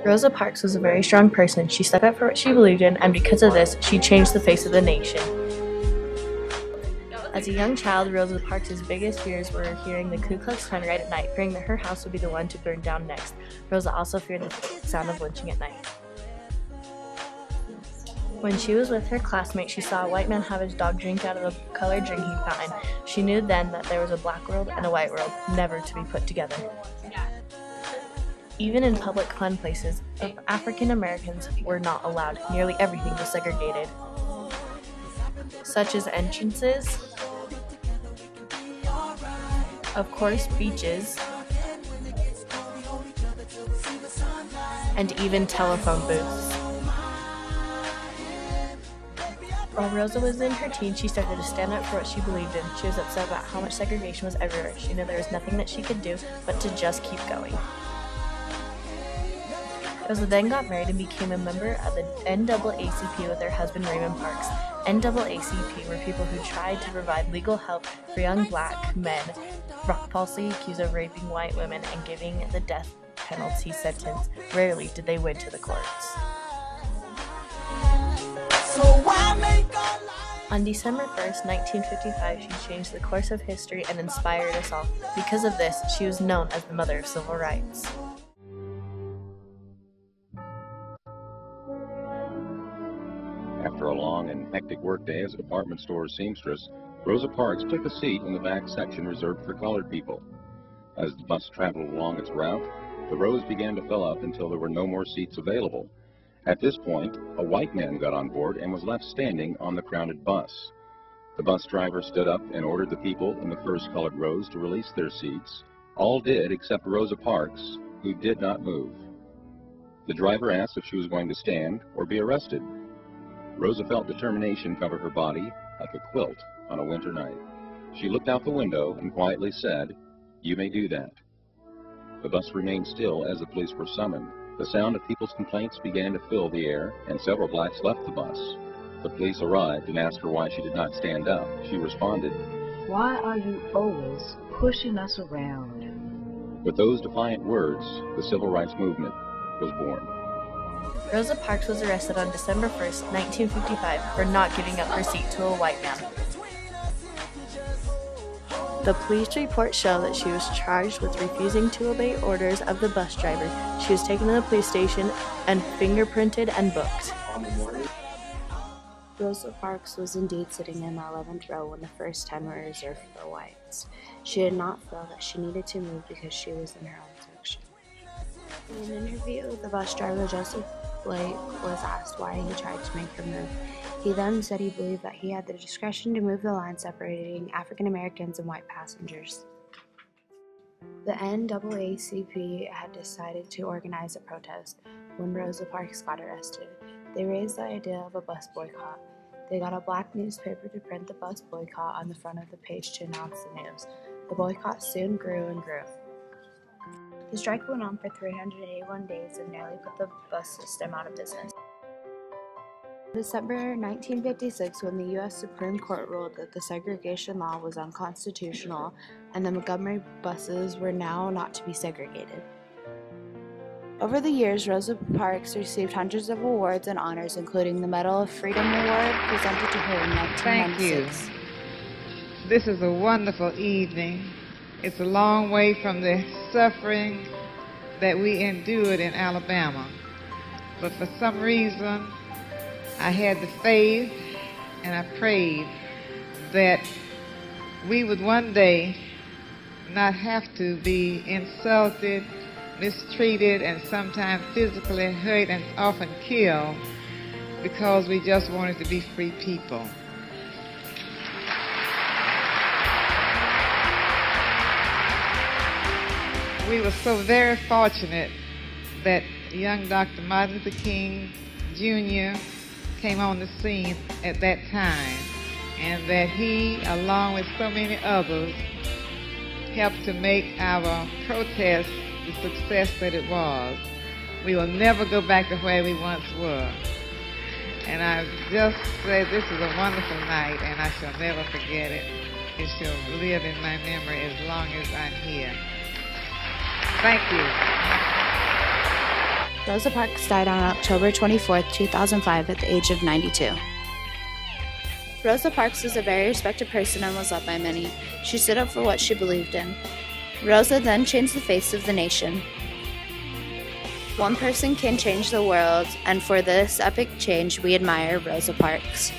Rosa Parks was a very strong person. She stuck up for what she believed in, and because of this, she changed the face of the nation. As a young child, Rosa Parks' biggest fears were hearing the Ku Klux Klan right at night, fearing that her house would be the one to burn down next. Rosa also feared the sound of lynching at night. When she was with her classmates, she saw a white man have his dog drink out of a colored drinking fountain. She knew then that there was a black world and a white world, never to be put together. Even in public fun places, African Americans were not allowed. Nearly everything was segregated, such as entrances, of course, beaches, and even telephone booths. While Rosa was in her teens, she started to stand up for what she believed in. She was upset about how much segregation was everywhere. She knew there was nothing that she could do but to just keep going. Rosa then got married and became a member of the NAACP with her husband Raymond Parks. NAACP were people who tried to provide legal help for young black men falsely accused of raping white women and giving the death penalty sentence. Rarely did they win to the courts. On December 1st, 1955, she changed the course of history and inspired us all. Because of this, she was known as the mother of civil rights. After a long and hectic workday as a department store seamstress, Rosa Parks took a seat in the back section reserved for colored people. As the bus traveled along its route, the rows began to fill up until there were no more seats available. At this point, a white man got on board and was left standing on the crowded bus. The bus driver stood up and ordered the people in the first colored rows to release their seats. All did except Rosa Parks, who did not move. The driver asked if she was going to stand or be arrested. Rosa felt determination cover her body like a quilt on a winter night. She looked out the window and quietly said, "You may do that." The bus remained still as the police were summoned. The sound of people's complaints began to fill the air, and several blacks left the bus. The police arrived and asked her why she did not stand up. She responded, "Why are you always pushing us around?" With those defiant words, the civil rights movement was born. Rosa Parks was arrested on December 1st, 1955 for not giving up her seat to a white man. The police reports show that she was charged with refusing to obey orders of the bus driver. She was taken to the police station and fingerprinted and booked. Rosa Parks was indeed sitting in the 11th row when the first 10 were reserved for whites. She did not feel that she needed to move because she was in her own section. In an interview, the bus driver, Joseph Blake, was asked why he tried to make her move. He then said he believed that he had the discretion to move the line separating African Americans and white passengers. The NAACP had decided to organize a protest when Rosa Parks got arrested. They raised the idea of a bus boycott. They got a black newspaper to print the bus boycott on the front of the page to announce the news. The boycott soon grew and grew. The strike went on for 381 days and nearly put the bus system out of business. December 1956, when the U.S. Supreme Court ruled that the segregation law was unconstitutional and the Montgomery buses were now not to be segregated. Over the years, Rosa Parks received hundreds of awards and honors, including the Medal of Freedom Award presented to her in 1996. Thank you. This is a wonderful evening. It's a long way from the suffering that we endured in Alabama. But for some reason, I had the faith and I prayed that we would one day not have to be insulted, mistreated, and sometimes physically hurt and often killed because we just wanted to be free people. We were so very fortunate that young Dr. Martin Luther King Jr. came on the scene at that time, and that he, along with so many others, helped to make our protest the success that it was. We will never go back to where we once were. And I just say this is a wonderful night, and I shall never forget it. It shall live in my memory as long as I'm here. Thank you. Rosa Parks died on October 24, 2005 at the age of 92. Rosa Parks was a very respected person and was loved by many. She stood up for what she believed in. Rosa then changed the face of the nation. One person can change the world, and for this epic change, we admire Rosa Parks.